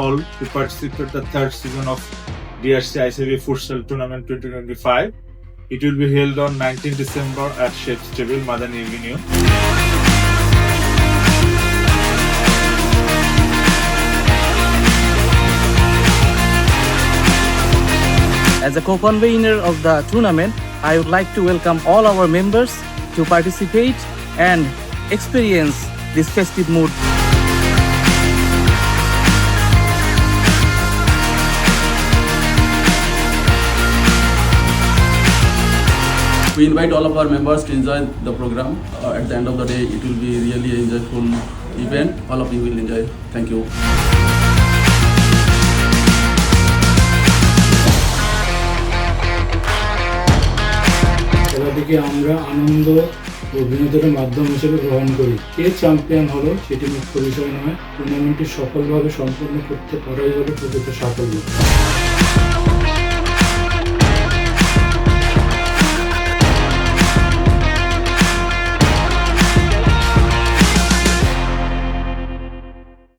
all to participate the third season of DRC ICB Futsal Tournament 2025. It will be held on 19 December at Shapes Table, Madani Avenue. As a co-convener of the tournament, I would like to welcome all our members to participate and experience this festive mood. We invite all of our members to enjoy the program. At the end of the day, it will be really an enjoyable event. All of you will enjoy. Thank you. খেলাটিকে আমরা আনন্দ ও বিনোদনের মাধ্যম হিসেবে গ্রহণ করি। কে champion হলো সেটি মুখ্য বিষয় নয়, টুর্নামেন্টটি সফলভাবে সম্পন্ন করতে পারাই হলো প্রকৃত সাফল্য।